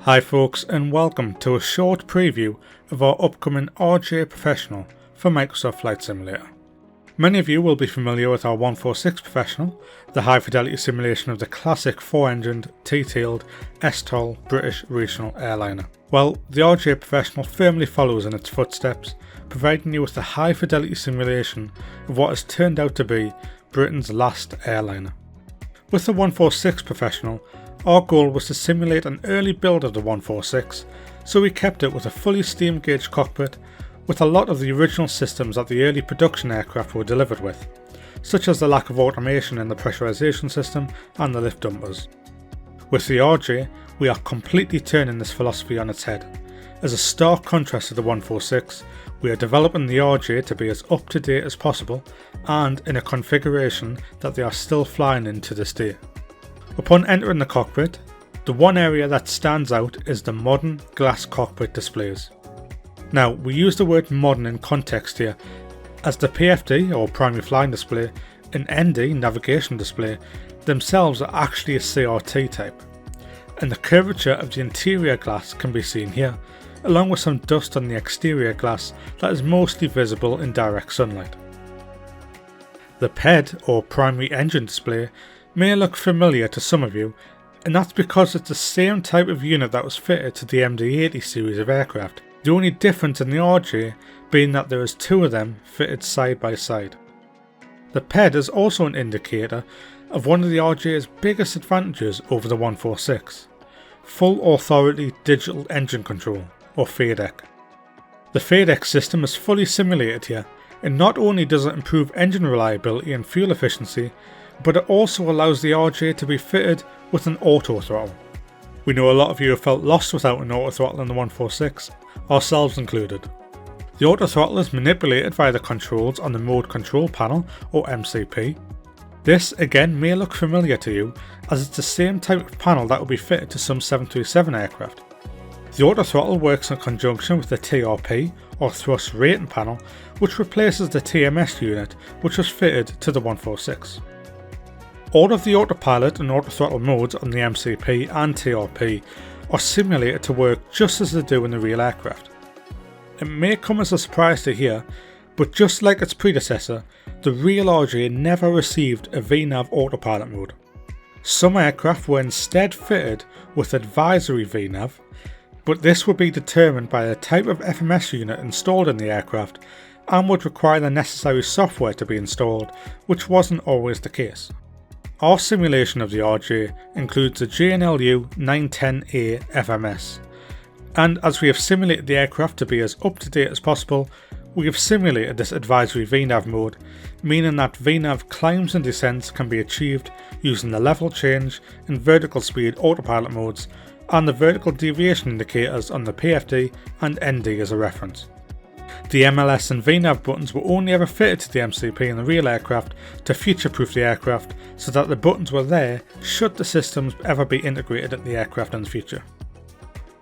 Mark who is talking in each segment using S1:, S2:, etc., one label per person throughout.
S1: Hi folks, and welcome to a short preview of our upcoming RJ Professional for Microsoft Flight Simulator. Many of you will be familiar with our 146 Professional, the high fidelity simulation of the classic 4-engined T-tailed STOL British regional airliner. Well, the RJ Professional firmly follows in its footsteps, providing you with a high fidelity simulation of what has turned out to be Britain's last airliner. With the 146 Professional, our goal was to simulate an early build of the 146, so we kept it with a fully steam gauge cockpit with a lot of the original systems that the early production aircraft were delivered with, such as the lack of automation in the pressurization system and the lift dumpers. With the RJ, we are completely turning this philosophy on its head. As a stark contrast to the 146, we are developing the RJ to be as up to date as possible and in a configuration that they are still flying in to this day. Upon entering the cockpit, the one area that stands out is the modern glass cockpit displays. Now, we use the word modern in context here, as the PFD or primary flying display and ND navigation display themselves are actually a CRT type, and the curvature of the interior glass can be seen here, along with some dust on the exterior glass that is mostly visible in direct sunlight. The PED or primary engine display may look familiar to some of you, and that's because it's the same type of unit that was fitted to the MD-80 series of aircraft, the only difference in the RJ being that there is two of them fitted side by side. The PED is also an indicator of one of the RJ's biggest advantages over the 146, full authority digital engine control, or FADEC. The FADEC system is fully simulated here, and not only does it improve engine reliability and fuel efficiency, but it also allows the RJ to be fitted with an auto throttle. We know a lot of you have felt lost without an auto throttle in the 146, ourselves included. The auto throttle is manipulated via the controls on the mode control panel or MCP. This again may look familiar to you, as it's the same type of panel that will be fitted to some 737 aircraft. The auto throttle works in conjunction with the TRP or thrust rating panel, which replaces the TMS unit which was fitted to the 146. All of the autopilot and autothrottle modes on the MCP and TRP are simulated to work just as they do in the real aircraft. It may come as a surprise to hear, but just like its predecessor, the real RJ never received a VNAV autopilot mode. Some aircraft were instead fitted with advisory VNAV, but this would be determined by the type of FMS unit installed in the aircraft and would require the necessary software to be installed, which wasn't always the case. Our simulation of the RJ includes the JNLU 910A FMS, and as we have simulated the aircraft to be as up to date as possible, we have simulated this advisory VNAV mode, meaning that VNAV climbs and descents can be achieved using the level change and vertical speed autopilot modes, and the vertical deviation indicators on the PFD and ND as a reference. The MLS and VNAV buttons were only ever fitted to the MCP in the real aircraft to future-proof the aircraft so that the buttons were there should the systems ever be integrated at the aircraft in the future.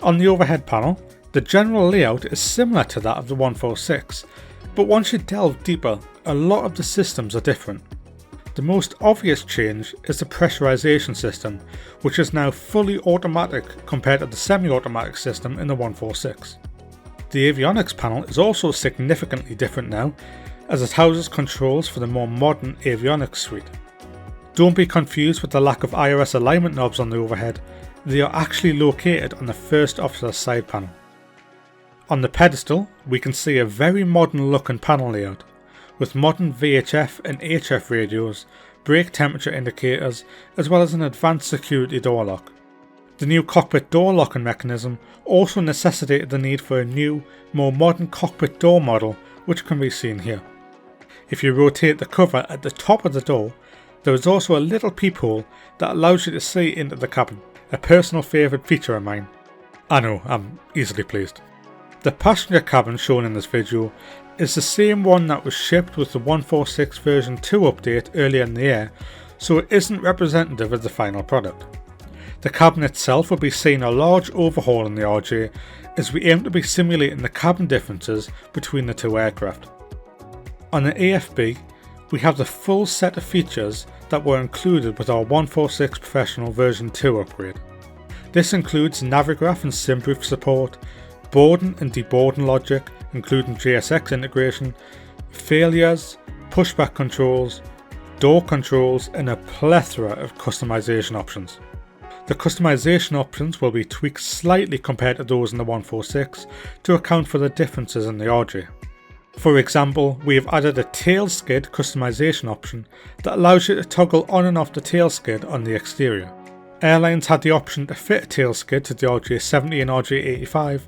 S1: On the overhead panel, the general layout is similar to that of the 146, but once you delve deeper, a lot of the systems are different. The most obvious change is the pressurization system, which is now fully automatic compared to the semi-automatic system in the 146. The avionics panel is also significantly different now, as it houses controls for the more modern avionics suite. Don't be confused with the lack of IRS alignment knobs on the overhead, they are actually located on the first officer's side panel. On the pedestal, we can see a very modern looking panel layout, with modern VHF and HF radios, brake temperature indicators, as well as an advanced security door lock. The new cockpit door locking mechanism also necessitated the need for a new, more modern cockpit door model, which can be seen here. If you rotate the cover at the top of the door, there is also a little peephole that allows you to see into the cabin, a personal favourite feature of mine. I know, I'm easily pleased. The passenger cabin shown in this video is the same one that was shipped with the 146 version 2 update earlier in the year, so it isn't representative of the final product. The cabin itself will be seeing a large overhaul in the RJ as we aim to be simulating the cabin differences between the two aircraft. On the AFB, we have the full set of features that were included with our 146 Professional version 2 upgrade. This includes Navigraph and SimProof support, boarding and deboarding logic, including JSX integration, failures, pushback controls, door controls, and a plethora of customization options. The customization options will be tweaked slightly compared to those in the 146 to account for the differences in the RJ. For example, we have added a tail skid customization option that allows you to toggle on and off the tail skid on the exterior. Airlines had the option to fit a tail skid to the RJ70 and RJ85,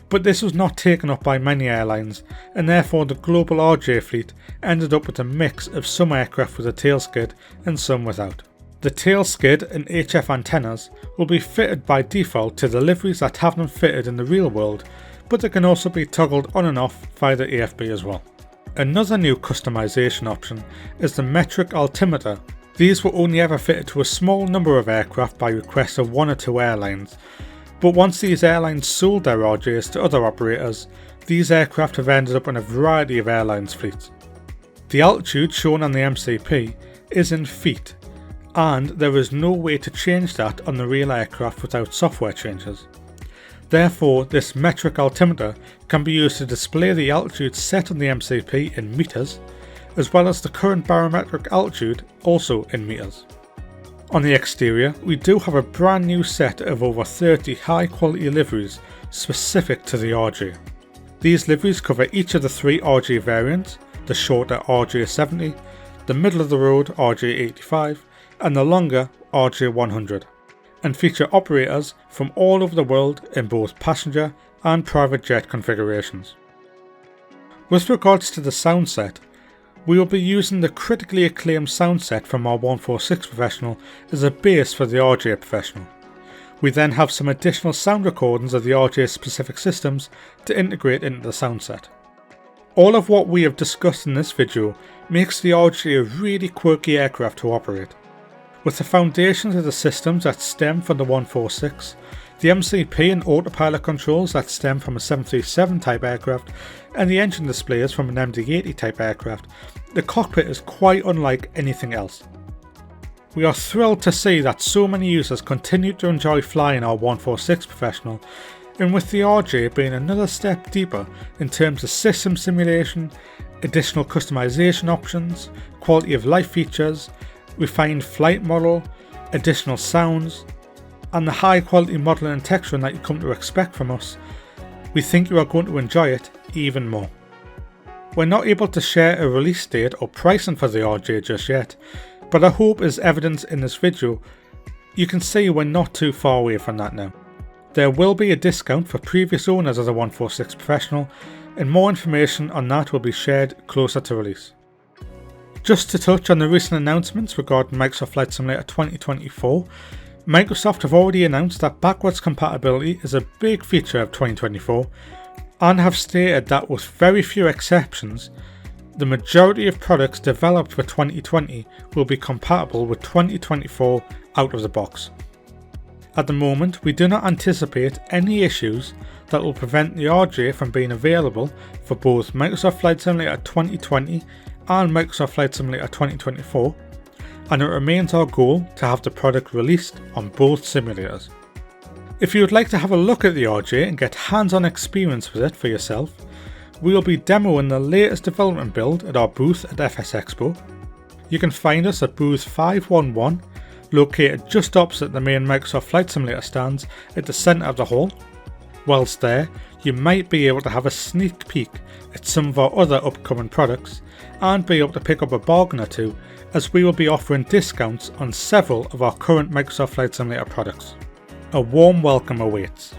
S1: but this was not taken up by many airlines, and therefore the global RJ fleet ended up with a mix of some aircraft with a tail skid and some without. The tail skid and HF antennas will be fitted by default to the liveries that have them fitted in the real world, but they can also be toggled on and off via the AFB as well. Another new customization option is the metric altimeter. These were only ever fitted to a small number of aircraft by request of one or two airlines, but once these airlines sold their RJs to other operators, these aircraft have ended up in a variety of airlines' fleets. The altitude shown on the MCP is in feet, and there is no way to change that on the real aircraft without software changes. Therefore, this metric altimeter can be used to display the altitude set on the MCP in meters, as well as the current barometric altitude also in meters. On the exterior, we do have a brand new set of over 30 high quality liveries specific to the RJ. These liveries cover each of the three RJ variants, the shorter RJ70, the middle of the road RJ85, and the longer RJ100, and feature operators from all over the world in both passenger and private jet configurations. With regards to the sound set, we will be using the critically acclaimed sound set from our 146 Professional as a base for the RJ Professional. We then have some additional sound recordings of the RJ specific systems to integrate into the sound set. All of what we have discussed in this video makes the RJ a really quirky aircraft to operate. With the foundations of the systems that stem from the 146, the MCP and autopilot controls that stem from a 737 type aircraft, and the engine displays from an MD-80 type aircraft, the cockpit is quite unlike anything else. We are thrilled to see that so many users continue to enjoy flying our 146 Professional, and with the RJ being another step deeper in terms of system simulation, additional customization options, quality of life features, refined flight model, additional sounds, and the high quality modelling and texturing that you come to expect from us, we think you are going to enjoy it even more. We're not able to share a release date or pricing for the RJ just yet, but I hope as evidenced in this video, you can see we're not too far away from that now. There will be a discount for previous owners of the 146 Professional, and more information on that will be shared closer to release. Just to touch on the recent announcements regarding Microsoft Flight Simulator 2024, Microsoft have already announced that backwards compatibility is a big feature of 2024 and have stated that with very few exceptions, the majority of products developed for 2020 will be compatible with 2024 out of the box. At the moment, we do not anticipate any issues that will prevent the RJ from being available for both Microsoft Flight Simulator 2020 and Microsoft Flight Simulator 2024, and it remains our goal to have the product released on both simulators. If you would like to have a look at the RJ and get hands-on experience with it for yourself, we will be demoing the latest development build at our booth at FSExpo. You can find us at booth 511, located just opposite the main Microsoft Flight Simulator stands at the centre of the hall. Whilst there, you might be able to have a sneak peek at some of our other upcoming products and be able to pick up a bargain or two, as we will be offering discounts on several of our current Microsoft Flight Simulator products. A warm welcome awaits.